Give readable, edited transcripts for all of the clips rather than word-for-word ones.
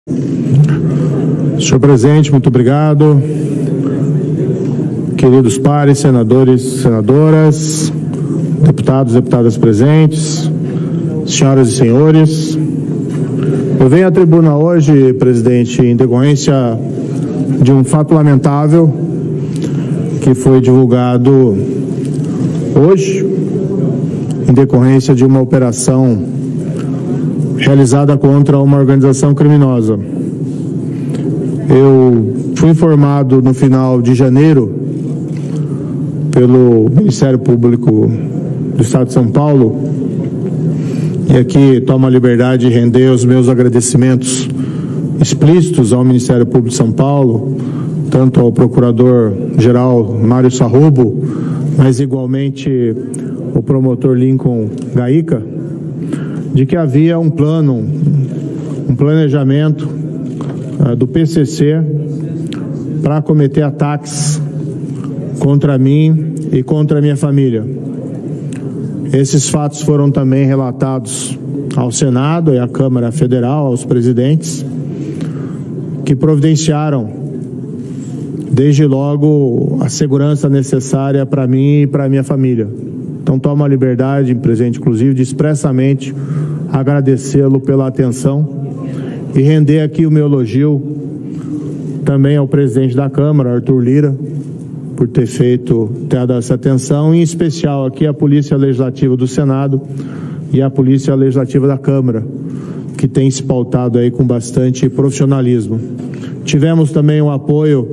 Senhor presidente, muito obrigado. Queridos pares, senadores, senadoras, deputados, deputadas presentes, senhoras e senhores, eu venho à tribuna hoje, presidente, em decorrência de um fato lamentável que foi divulgado hoje, em decorrência de uma operação realizada contra uma organização criminosa. Eu fui informado no final de janeiro pelo Ministério Público do Estado de São Paulo, e aqui tomo a liberdade de render os meus agradecimentos explícitos ao Ministério Público de São Paulo, tanto ao Procurador-Geral Mário Sarrobo, mas igualmente o promotor Lincoln Gaíca, de que havia um planejamento do PCC para cometer ataques contra mim e contra a minha família. Esses fatos foram também relatados ao Senado e à Câmara Federal, aos presidentes, que providenciaram, desde logo, a segurança necessária para mim e para a minha família. Então, tomo a liberdade, presidente, inclusive, de expressamente agradecê-lo pela atenção e render aqui o meu elogio também ao presidente da Câmara, Arthur Lira, por ter dado essa atenção, em especial aqui à Polícia Legislativa do Senado e à Polícia Legislativa da Câmara, que tem se pautado aí com bastante profissionalismo. Tivemos também o apoio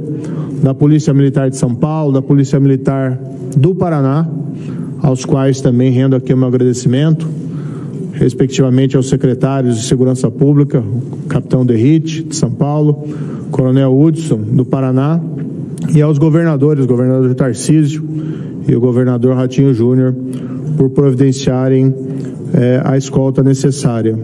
da Polícia Militar de São Paulo, da Polícia Militar do Paraná, aos quais também rendo aqui o meu agradecimento, respectivamente aos secretários de Segurança Pública, o Capitão Derrite, de São Paulo, Coronel Hudson, do Paraná, e aos governadores, o governador Tarcísio e o governador Ratinho Júnior, por providenciarem a escolta necessária.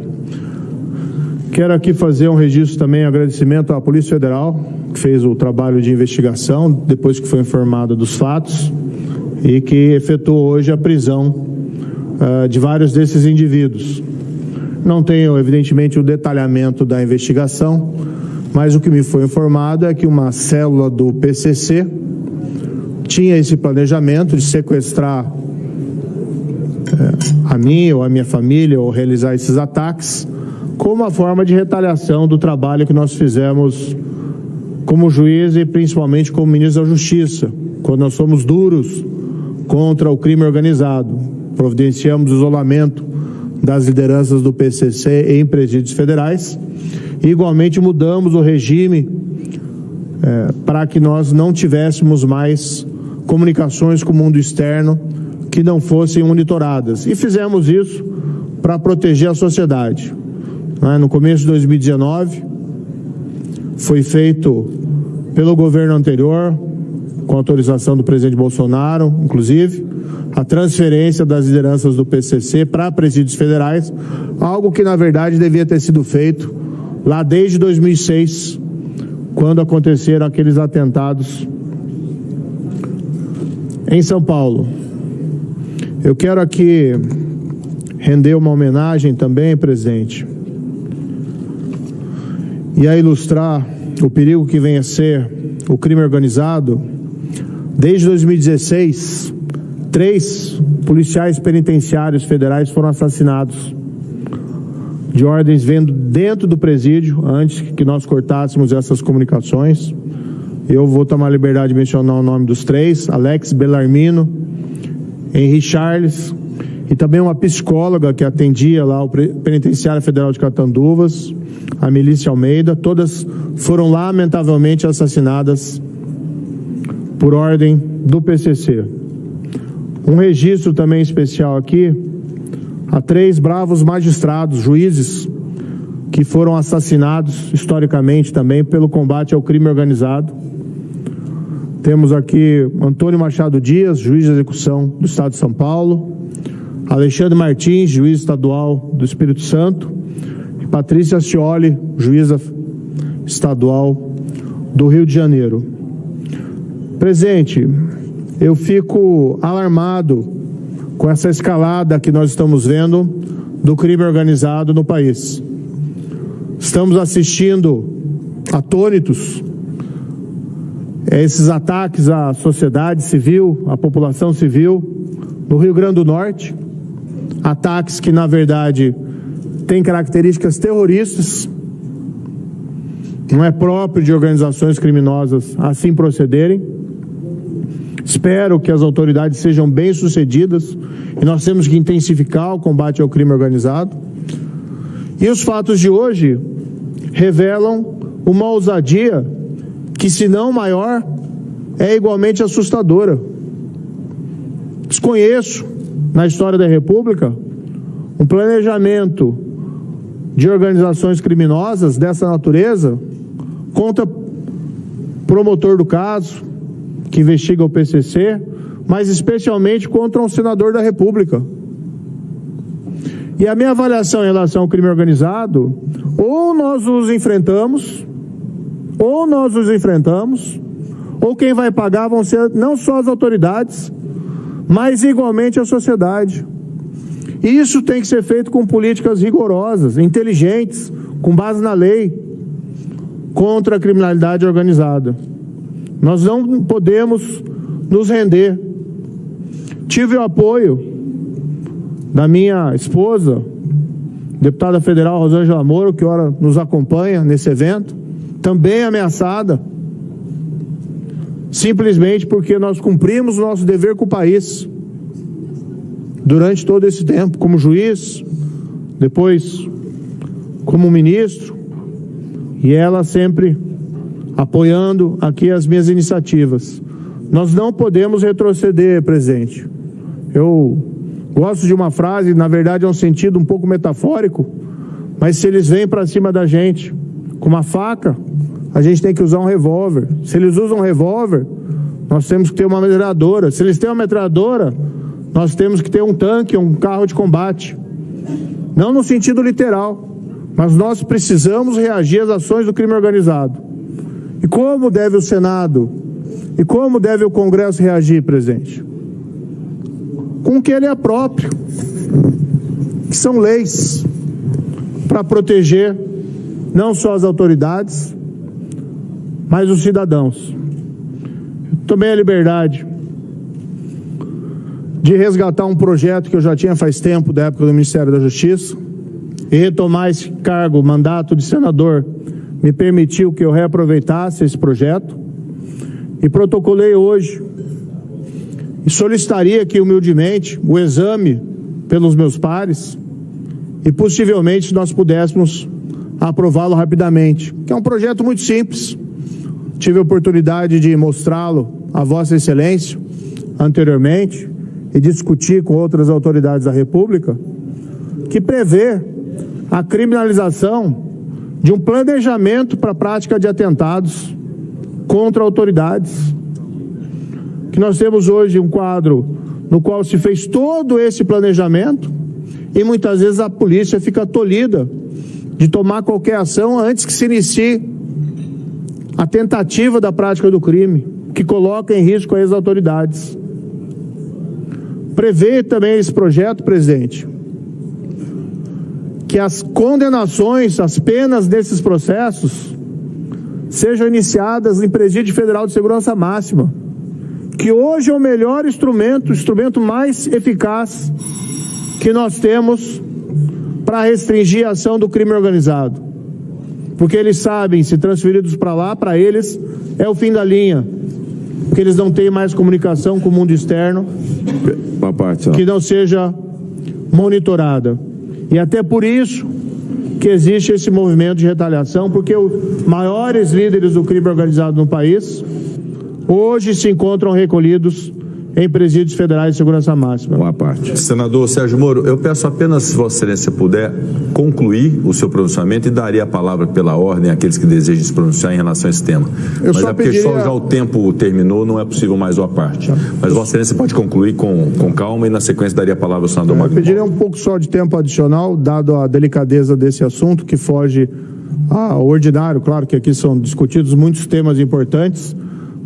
Quero aqui fazer um registro também, agradecimento à Polícia Federal, que fez o trabalho de investigação, depois que foi informada dos fatos, e que efetuou hoje a prisão de vários desses indivíduos. Não tenho, evidentemente, o detalhamento da investigação, mas o que me foi informado é que uma célula do PCC tinha esse planejamento de sequestrar a mim ou a minha família ou realizar esses ataques como uma forma de retaliação do trabalho que nós fizemos como juiz e principalmente como ministro da Justiça, quando nós somos duros contra o crime organizado. Providenciamos o isolamento das lideranças do PCC em presídios federais e igualmente mudamos o regime para que nós não tivéssemos mais comunicações com o mundo externo que não fossem monitoradas. E fizemos isso para proteger a sociedade. No começo de 2019, foi feito pelo governo anterior, com autorização do presidente Bolsonaro, inclusive, a transferência das lideranças do PCC para presídios federais, algo que, na verdade, devia ter sido feito lá desde 2006, quando aconteceram aqueles atentados em São Paulo. Eu quero aqui render uma homenagem também, presidente, e a ilustrar o perigo que vem a ser o crime organizado. Desde 2016, 3 policiais penitenciários federais foram assassinados de ordens vindo dentro do presídio, antes que nós cortássemos essas comunicações. Eu vou tomar a liberdade de mencionar o nome dos 3, Alex Bellarmino, Henri Charles, e também uma psicóloga que atendia lá o Penitenciário Federal de Catanduvas, a Melícia Almeida. Todas foram lamentavelmente assassinadas por ordem do PCC. Um registro também especial aqui a 3 bravos magistrados, juízes, que foram assassinados historicamente também pelo combate ao crime organizado. Temos aqui Antônio Machado Dias, juiz de execução do Estado de São Paulo, Alexandre Martins, juiz estadual do Espírito Santo, e Patrícia Scioli, juíza estadual do Rio de Janeiro. Presidente, eu fico alarmado com essa escalada que nós estamos vendo do crime organizado no país. Estamos assistindo atônitos esses ataques à sociedade civil, à população civil no Rio Grande do Norte, ataques que na verdade têm características terroristas. Não é próprio de organizações criminosas assim procederem. Espero que as autoridades sejam bem-sucedidas e nós temos que intensificar o combate ao crime organizado. E os fatos de hoje revelam uma ousadia que, se não maior, é igualmente assustadora. Desconheço, na história da República, um planejamento de organizações criminosas dessa natureza contra promotor do caso, que investiga o PCC, mas especialmente contra um senador da República. E a minha avaliação em relação ao crime organizado, ou nós os enfrentamos, ou quem vai pagar vão ser não só as autoridades, mas igualmente a sociedade. E isso tem que ser feito com políticas rigorosas, inteligentes, com base na lei, contra a criminalidade organizada. Nós não podemos nos render. Tive o apoio da minha esposa, deputada federal Rosângela Moro, que ora nos acompanha nesse evento, também ameaçada, simplesmente porque nós cumprimos o nosso dever com o país durante todo esse tempo, como juiz, depois como ministro, e ela sempre apoiando aqui as minhas iniciativas. Nós não podemos retroceder, presidente. Eu gosto de uma frase, na verdade é um sentido um pouco metafórico, mas se eles vêm para cima da gente com uma faca, a gente tem que usar um revólver. Se eles usam um revólver, nós temos que ter uma metralhadora. Se eles têm uma metralhadora, nós temos que ter um tanque, um carro de combate. Não no sentido literal, mas nós precisamos reagir às ações do crime organizado. E como deve o Senado e como deve o Congresso reagir, presidente? Com o que ele é próprio, que são leis para proteger não só as autoridades, mas os cidadãos. Eu tomei a liberdade de resgatar um projeto que eu já tinha faz tempo, da época do Ministério da Justiça, e retomar esse cargo, mandato de senador, me permitiu que eu reaproveitasse esse projeto, e protocolei hoje, e solicitaria aqui humildemente o exame pelos meus pares, e possivelmente nós pudéssemos aprová-lo rapidamente, que é um projeto muito simples. Tive a oportunidade de mostrá-lo a Vossa Excelência anteriormente e discutir com outras autoridades da República, que prevê a criminalização de um planejamento para a prática de atentados contra autoridades. Que nós temos hoje um quadro no qual se fez todo esse planejamento e muitas vezes a polícia fica tolhida de tomar qualquer ação antes que se inicie a tentativa da prática do crime, que coloca em risco as autoridades. Prevê também esse projeto, presidente, que as condenações, as penas desses processos sejam iniciadas em Presídio Federal de Segurança Máxima, que hoje é o melhor instrumento, o instrumento mais eficaz que nós temos para restringir a ação do crime organizado. Porque eles sabem, se transferidos para lá, para eles é o fim da linha, porque eles não têm mais comunicação com o mundo externo que não seja monitorada. E até por isso que existe esse movimento de retaliação, porque os maiores líderes do crime organizado no país hoje se encontram recolhidos em presídios federais de segurança máxima. Uma parte. Senador Sérgio Moro, eu peço apenas, se Vossa Excelência puder, concluir o seu pronunciamento e daria a palavra pela ordem àqueles que desejam se pronunciar em relação a esse tema. Mas é porque só já o tempo terminou, não é possível mais uma parte. Mas Vossa Excelência pode concluir com calma e na sequência daria a palavra ao senador Magno. Eu pediria um pouco só de tempo adicional, dado a delicadeza desse assunto, que foge ao ordinário. Claro que aqui são discutidos muitos temas importantes,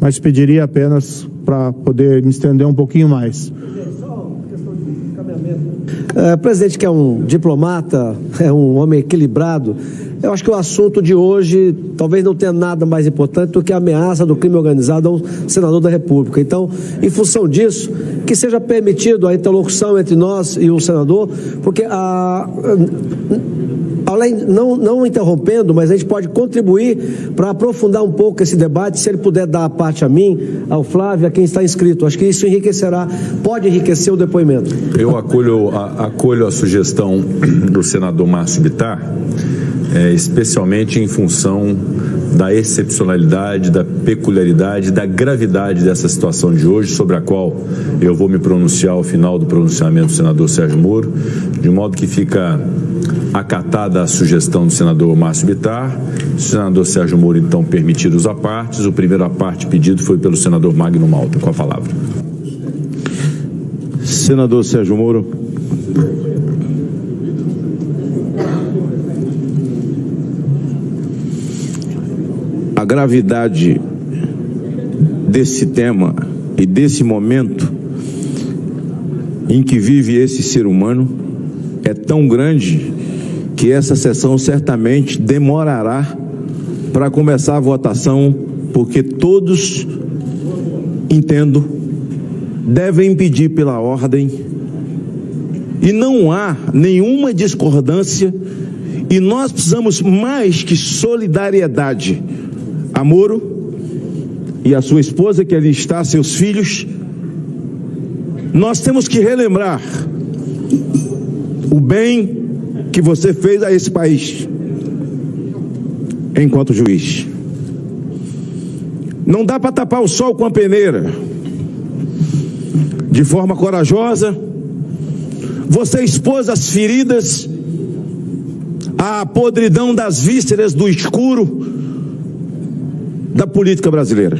mas pediria apenas para poder me estender um pouquinho mais. Só uma questão de caminhamento. Presidente, que é um diplomata, é um homem equilibrado, Eu acho que o assunto de hoje talvez não tenha nada mais importante do que a ameaça do crime organizado ao senador da República. Então, em função disso, que seja permitido a interlocução entre nós e o senador, porque além, não interrompendo, mas a gente pode contribuir para aprofundar um pouco esse debate, se ele puder dar a parte a mim, ao Flávio, a quem está inscrito. Acho que isso pode enriquecer o depoimento. Eu acolho a sugestão do senador Márcio Bittar, especialmente em função da excepcionalidade, da peculiaridade, da gravidade dessa situação de hoje, sobre a qual eu vou me pronunciar ao final do pronunciamento do senador Sérgio Moro, de modo que fica acatada a sugestão do senador Márcio Bittar. O senador Sérgio Moro, então, permitir os apartes. O primeiro aparte pedido foi pelo senador Magno Malta. Com a palavra. Senador Sérgio Moro. A gravidade desse tema e desse momento em que vive esse ser humano é tão grande que essa sessão certamente demorará para começar a votação, porque todos, entendo, devem pedir pela ordem e não há nenhuma discordância, e nós precisamos mais que solidariedade a Moro e a sua esposa, que ali está, seus filhos. Nós temos que relembrar o bem que você fez a esse país enquanto juiz. Não dá para tapar o sol com a peneira. De forma corajosa, você expôs as feridas, a podridão das vísceras do escuro da política brasileira.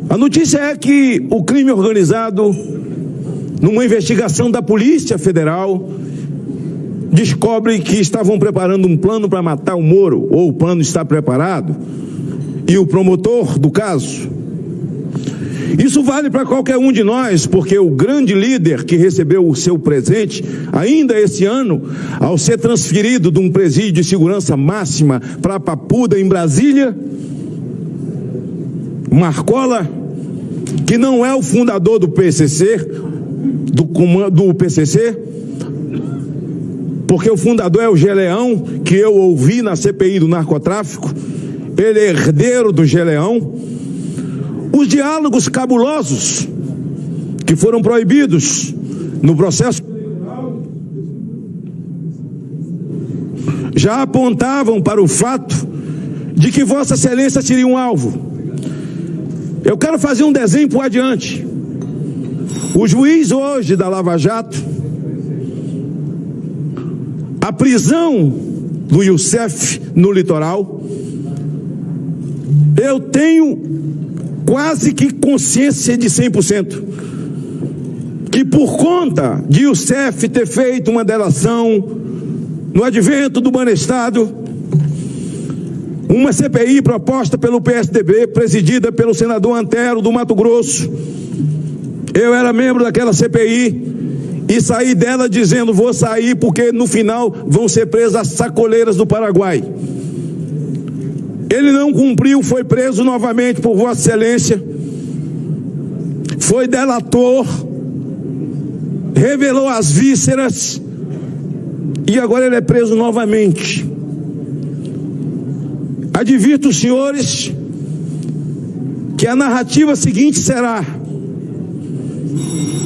A notícia é que o crime organizado, numa investigação da Polícia Federal, descobre que estavam preparando um plano para matar o Moro, ou o plano está preparado, e o promotor do caso. Isso vale para qualquer um de nós, porque o grande líder que recebeu o seu presente, ainda esse ano, ao ser transferido de um presídio de segurança máxima para Papuda, em Brasília, Marcola, que não é o fundador do PCC, do PCC, porque o fundador é o Geleão, que eu ouvi na CPI do narcotráfico, ele é herdeiro do Geleão. Os diálogos cabulosos que foram proibidos no processo já apontavam para o fato de que Vossa Excelência seria um alvo. Eu quero fazer um desenho por adiante. O juiz hoje da Lava Jato, a prisão do Youssef no litoral, eu tenho quase que consciência de 100%, que por conta de Youssef ter feito uma delação no advento do Banestado, uma CPI proposta pelo PSDB, presidida pelo senador Antero do Mato Grosso, eu era membro daquela CPI e saí dela dizendo: vou sair porque no final vão ser presas as sacoleiras do Paraguai. Ele não cumpriu, foi preso novamente por Vossa Excelência, foi delator, revelou as vísceras e agora ele é preso novamente. Advirto os senhores que a narrativa seguinte será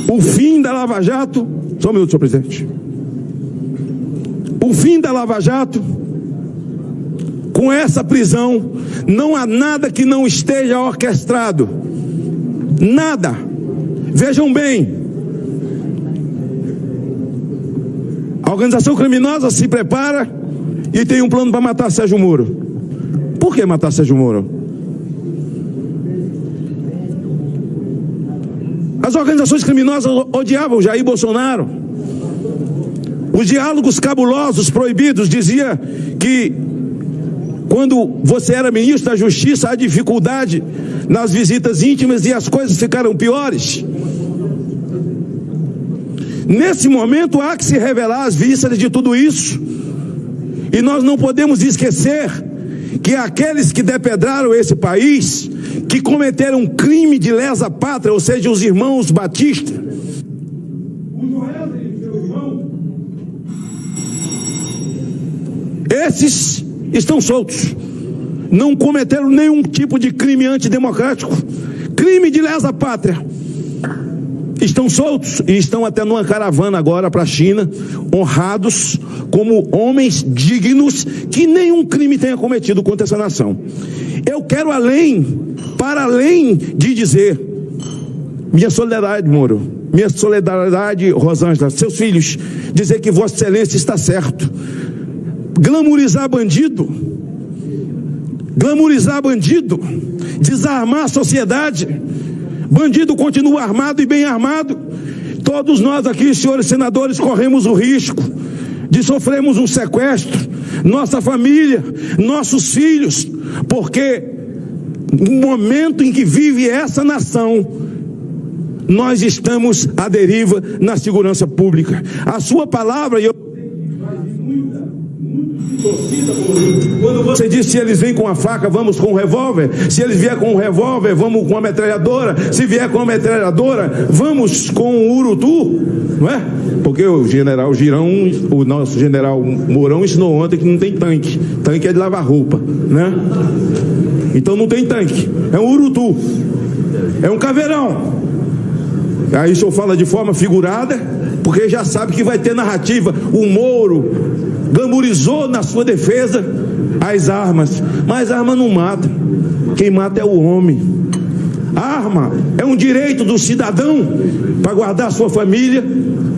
o fim da Lava Jato. Só um minuto, senhor presidente. O fim da Lava Jato. Com essa prisão, não há nada que não esteja orquestrado. Nada. Vejam bem. A organização criminosa se prepara e tem um plano para matar Sérgio Moro. Por que matar Sérgio Moro? As organizações criminosas odiavam Jair Bolsonaro. Os diálogos cabulosos proibidos dizia que quando você era ministro da Justiça, a dificuldade nas visitas íntimas e as coisas ficaram piores. Nesse momento há que se revelar as vísceras de tudo isso, E nós não podemos esquecer que aqueles que depedraram esse país, que cometeram um crime de lesa pátria, ou seja, os irmãos Batista, esses estão soltos, não cometeram nenhum tipo de crime antidemocrático, crime de lesa pátria, estão soltos e estão até numa caravana agora para a China, honrados como homens dignos que nenhum crime tenha cometido contra essa nação. Eu quero para além de dizer minha solidariedade, Moro, minha solidariedade, Rosângela, seus filhos, dizer que Vossa Excelência está certo. Glamorizar bandido, desarmar a sociedade. Bandido continua armado e bem armado. Todos nós aqui, senhores senadores, corremos o risco de sofrermos um sequestro, nossa família, nossos filhos, porque no momento em que vive essa nação, nós estamos à deriva na segurança pública. A sua palavra, e eu quando você diz, se eles vêm com a faca, vamos com um revólver. Se eles vier com um revólver, vamos com uma metralhadora. Se vier com uma metralhadora, vamos com um urutu, não é? Porque o general Girão, o nosso general Mourão ensinou ontem que não tem tanque. Tanque é de lavar roupa, né? Então não tem tanque, é um urutu, é um caveirão. Aí o senhor fala de forma figurada, porque já sabe que vai ter narrativa. O Moro glamorizou na sua defesa as armas, mas a arma não mata, quem mata é o homem. A arma é um direito do cidadão para guardar a sua família,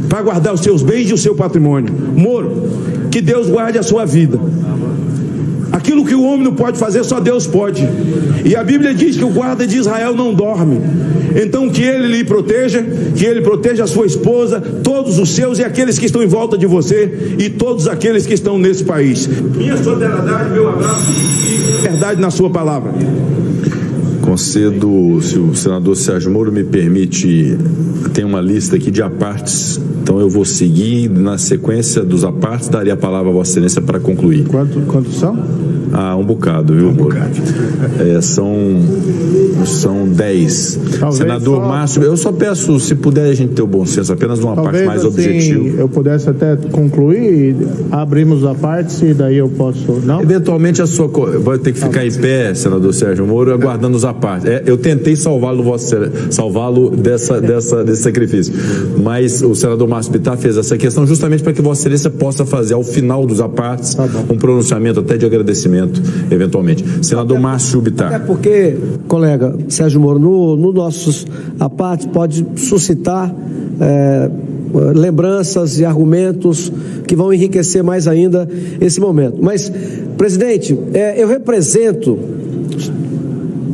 para guardar os seus bens e o seu patrimônio. Moro, que Deus guarde a sua vida. Aquilo que o homem não pode fazer, só Deus pode. E a Bíblia diz que o guarda de Israel não dorme. Então que ele lhe proteja, que ele proteja a sua esposa, todos os seus e aqueles que estão em volta de você e todos aqueles que estão nesse país. Minha solidariedade, meu abraço e verdade na sua palavra. Concedo, se o senador Sérgio Moro me permite, tem uma lista aqui de apartes, então eu vou seguir na sequência dos apartes, daria a palavra a Vossa Excelência para concluir. Quantos são? Ah, um bocado, viu, Moro? São 10. Talvez senador Márcio, eu só peço, se puder a gente ter o bom senso, apenas uma parte mais objetiva. Eu pudesse até concluir, abrimos a parte e daí eu posso, não? Eventualmente vai ter que ficar em pé, senador Sérgio Moro, aguardando os apartes. Eu tentei salvá-lo desse sacrifício, mas o senador Márcio Bittar fez essa questão justamente para que Vossa Excelência possa fazer ao final dos apartes um pronunciamento até de agradecimento, eventualmente. Senador Márcio Bittar. É porque, colega Sérgio Moro, no nossos apartes pode suscitar lembranças e argumentos que vão enriquecer mais ainda esse momento. Mas, presidente, eu represento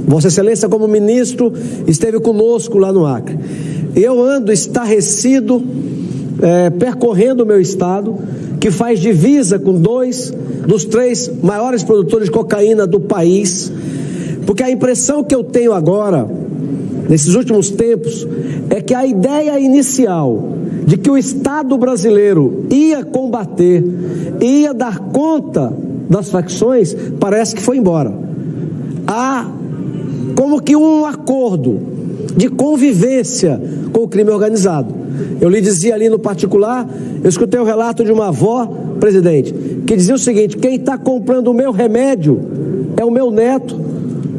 Vossa Excelência como ministro, esteve conosco lá no Acre. Eu ando estarrecido, percorrendo o meu estado, que faz divisa com 2 dos 3 maiores produtores de cocaína do país, porque a impressão que eu tenho agora, nesses últimos tempos, é que a ideia inicial de que o Estado brasileiro ia combater, ia dar conta das facções, parece que foi embora. Há como que um acordo de convivência com o crime organizado. Eu lhe dizia ali no particular, eu escutei o relato de uma avó, presidente, que dizia o seguinte: quem está comprando o meu remédio é o meu neto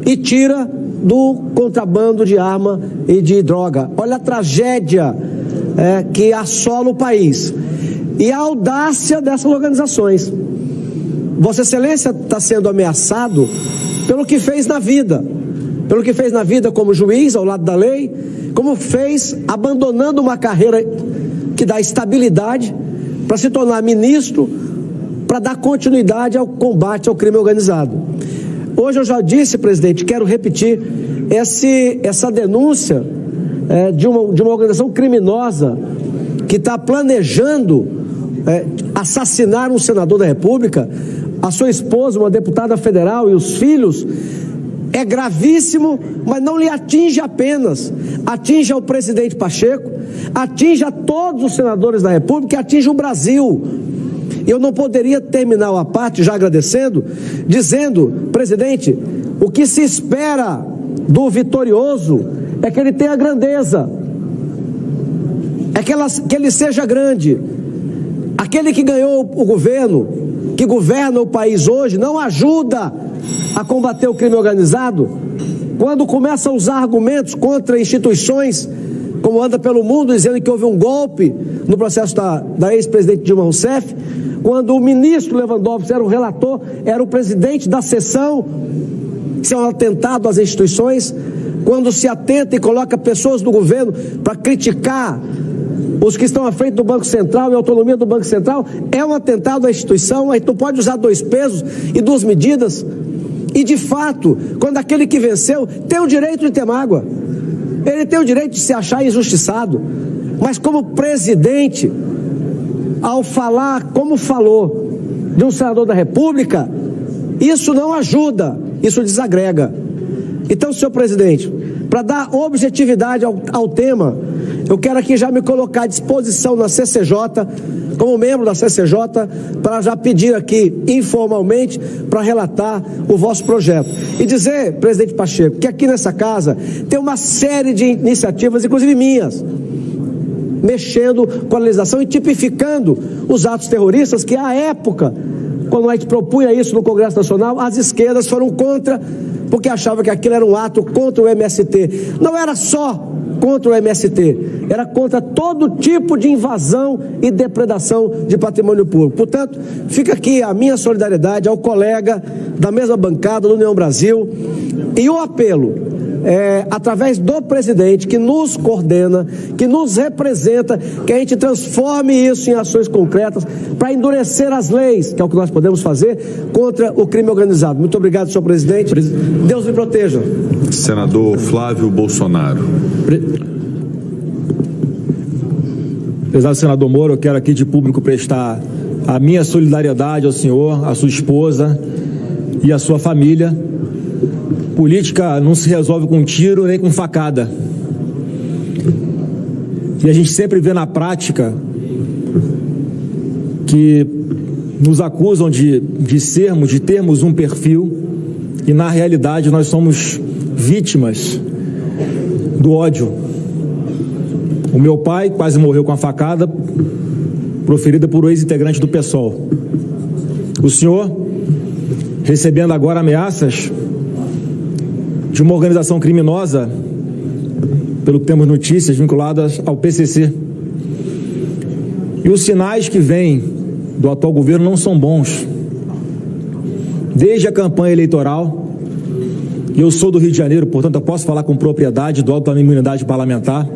e tira do contrabando de arma e de droga. Olha a tragédia que assola o país e a audácia dessas organizações. Vossa Excelência está sendo ameaçado pelo que fez na vida, como juiz ao lado da lei, como fez abandonando uma carreira que dá estabilidade para se tornar ministro, para dar continuidade ao combate ao crime organizado. Hoje eu já disse, presidente, quero repetir, essa denúncia de uma organização criminosa que está planejando assassinar um senador da República, a sua esposa, uma deputada federal, e os filhos, é gravíssimo, mas não lhe atinge apenas, atinge ao presidente Pacheco, atinge a todos os senadores da República e atinge o Brasil. eu não poderia terminar a parte já agradecendo, dizendo, presidente, o que se espera do vitorioso é que ele tenha grandeza, é que ele seja grande. Aquele que ganhou o governo, que governa o país hoje, não ajuda a combater o crime organizado quando começa a usar argumentos contra instituições, como anda pelo mundo dizendo que houve um golpe no processo da ex-presidente Dilma Rousseff, quando o ministro Lewandowski era o relator, era o presidente da sessão. Isso é um atentado às instituições. Quando se atenta e coloca pessoas do governo para criticar os que estão à frente do Banco Central e a autonomia do Banco Central, é um atentado à instituição. A gente não pode usar 2 pesos e 2 medidas. E de fato, quando aquele que venceu tem o direito de ter mágoa, ele tem o direito de se achar injustiçado, mas como presidente, ao falar como falou de um senador da República, isso não ajuda, isso desagrega. Então, senhor presidente, para dar objetividade ao tema, eu quero aqui já me colocar à disposição na CCJ, como membro da CCJ, para já pedir aqui informalmente para relatar o vosso projeto. E dizer, presidente Pacheco, que aqui nessa casa tem uma série de iniciativas, inclusive minhas, mexendo com a legislação e tipificando os atos terroristas que, à época, quando a gente propunha isso no Congresso Nacional, as esquerdas foram contra, porque achavam que aquilo era um ato contra o MST. Não era só contra o MST, era contra todo tipo de invasão e depredação de patrimônio público. Portanto, fica aqui a minha solidariedade ao colega da mesma bancada do União Brasil e o apelo, através do presidente que nos coordena, que nos representa, que a gente transforme isso em ações concretas para endurecer as leis, que é o que nós podemos fazer contra o crime organizado. Muito obrigado, senhor presidente. Deus me proteja. Senador Flávio Bolsonaro. Prezado senador Moro, eu quero aqui de público prestar a minha solidariedade ao senhor, à sua esposa e à sua família. Política não se resolve com tiro nem com facada. E a gente sempre vê na prática que nos acusam de termos um perfil, e na realidade nós somos vítimas do ódio. O meu pai quase morreu com a facada proferida por um ex-integrante do PSOL. O senhor recebendo agora ameaças de uma organização criminosa, pelo que temos notícias, vinculadas ao PCC. E os sinais que vêm do atual governo não são bons. Desde a campanha eleitoral, e eu sou do Rio de Janeiro, portanto eu posso falar com propriedade do alto da minha imunidade parlamentar,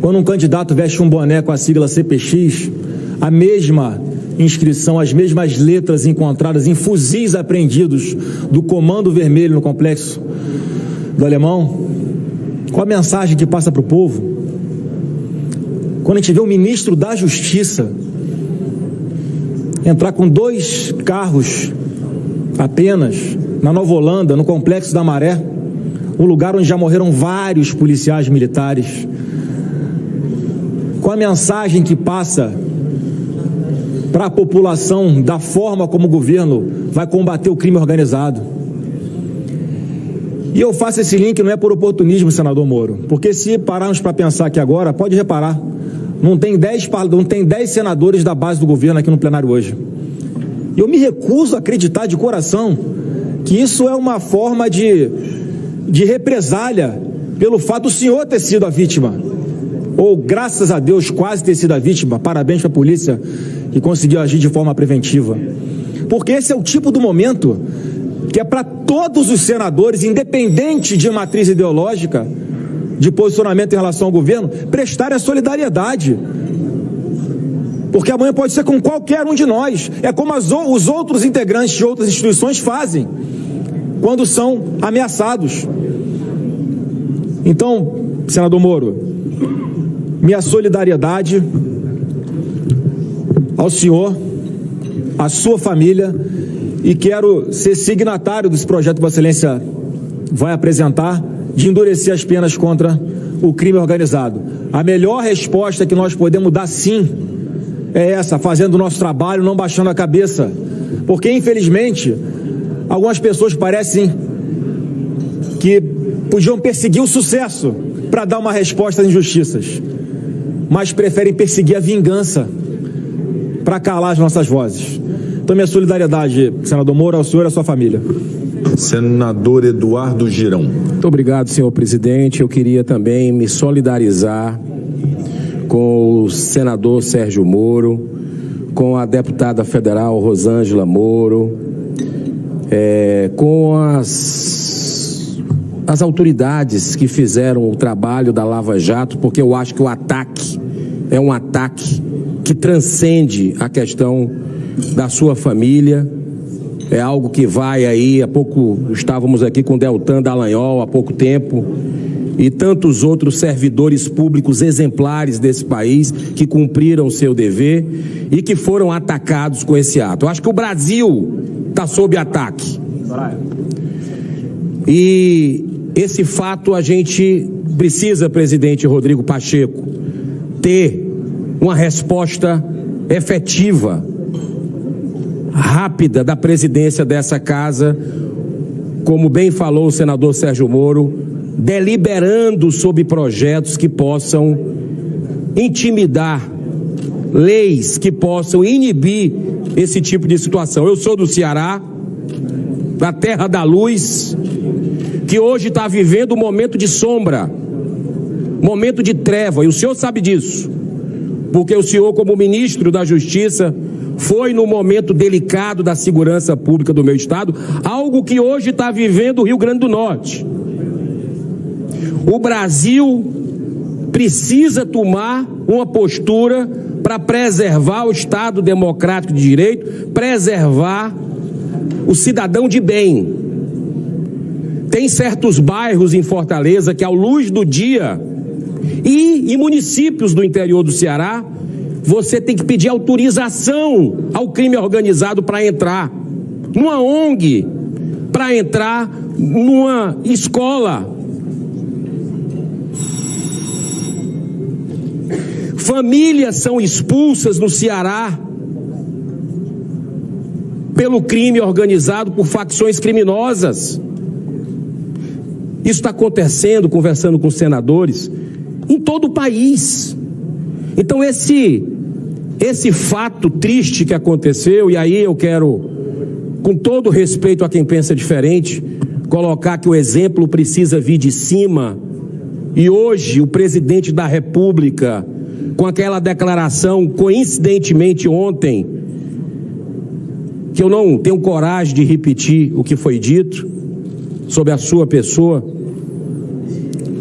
quando um candidato veste um boné com a sigla CPX, a mesma inscrição, as mesmas letras encontradas em fuzis apreendidos do Comando Vermelho no Complexo do Alemão, qual a mensagem que passa para o povo? Quando a gente vê o ministro da Justiça entrar com 2 carros apenas na Nova Holanda, no Complexo da Maré, um lugar onde já morreram vários policiais militares, qual a mensagem que passa para a população da forma como o governo vai combater o crime organizado? E eu faço esse link não é por oportunismo, senador Moro, porque se pararmos para pensar aqui agora, pode reparar, não tem 10 senadores da base do governo aqui no plenário hoje. Eu me recuso a acreditar de coração que isso é uma forma de represália pelo fato do senhor ter sido a vítima, ou graças a Deus quase ter sido a vítima. Parabéns para a polícia que conseguiu agir de forma preventiva, porque esse é o tipo do momento que é para todos os senadores, independente de matriz ideológica, de posicionamento em relação ao governo, prestarem a solidariedade, porque amanhã pode ser com qualquer um de nós. É como os outros integrantes de outras instituições fazem quando são ameaçados. Então, senador Moro, minha solidariedade ao senhor, à sua família, e quero ser signatário desse projeto que Vossa Excelência vai apresentar, de endurecer as penas contra o crime organizado. A melhor resposta que nós podemos dar, sim, é essa, fazendo o nosso trabalho, não baixando a cabeça. Porque, infelizmente, algumas pessoas parecem que podiam perseguir o sucesso para dar uma resposta às injustiças, mas preferem perseguir a vingança para calar as nossas vozes. Então, minha solidariedade, senador Moro, ao senhor e à sua família. Senador Eduardo Girão. Muito obrigado, senhor presidente. Eu queria também me solidarizar com o senador Sérgio Moro, com a deputada federal Rosângela Moro, com as autoridades que fizeram o trabalho da Lava Jato, porque eu acho que o ataque é um ataque que transcende a questão da sua família. É algo que vai aí, há pouco estávamos aqui com Deltan Dallagnol, há pouco tempo, e tantos outros servidores públicos exemplares desse país que cumpriram o seu dever e que foram atacados com esse ato. Eu acho que o Brasil está sob ataque. E esse fato a gente precisa, presidente Rodrigo Pacheco, ter uma resposta efetiva, rápida da presidência dessa casa, como bem falou o senador Sérgio Moro, deliberando sobre projetos que possam intimidar, leis que possam inibir esse tipo de situação. Eu sou do Ceará, da terra da luz, que hoje está vivendo um momento de sombra, momento de treva, e o senhor sabe disso, porque o senhor, como ministro da Justiça, foi no momento delicado da segurança pública do meu estado, algo que hoje está vivendo o Rio Grande do Norte. O Brasil precisa tomar uma postura para preservar o Estado democrático de direito, preservar o cidadão de bem. Tem certos bairros em Fortaleza que, à luz do dia, e em municípios do interior do Ceará, você tem que pedir autorização ao crime organizado para entrar numa ONG, para entrar numa escola. Famílias são expulsas no Ceará pelo crime organizado por facções criminosas. Isso está acontecendo, conversando com senadores, em todo o país. Então esse fato triste que aconteceu, e aí eu quero, com todo respeito a quem pensa diferente, colocar que o exemplo precisa vir de cima, e hoje o presidente da República, com aquela declaração, coincidentemente ontem, que eu não tenho coragem de repetir o que foi dito sobre a sua pessoa,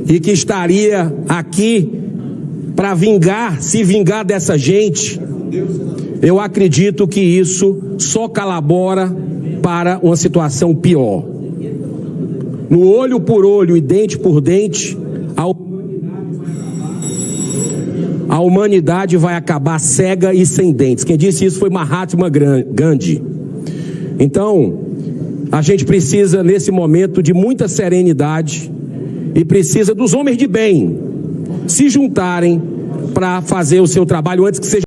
e que estaria aqui para se vingar dessa gente, eu acredito que isso só colabora para uma situação pior. No olho por olho e dente por dente, a humanidade vai acabar cega e sem dentes. Quem disse isso foi Mahatma Gandhi. Então, a gente precisa, nesse momento, de muita serenidade e precisa dos homens de bem se juntarem para fazer o seu trabalho antes que seja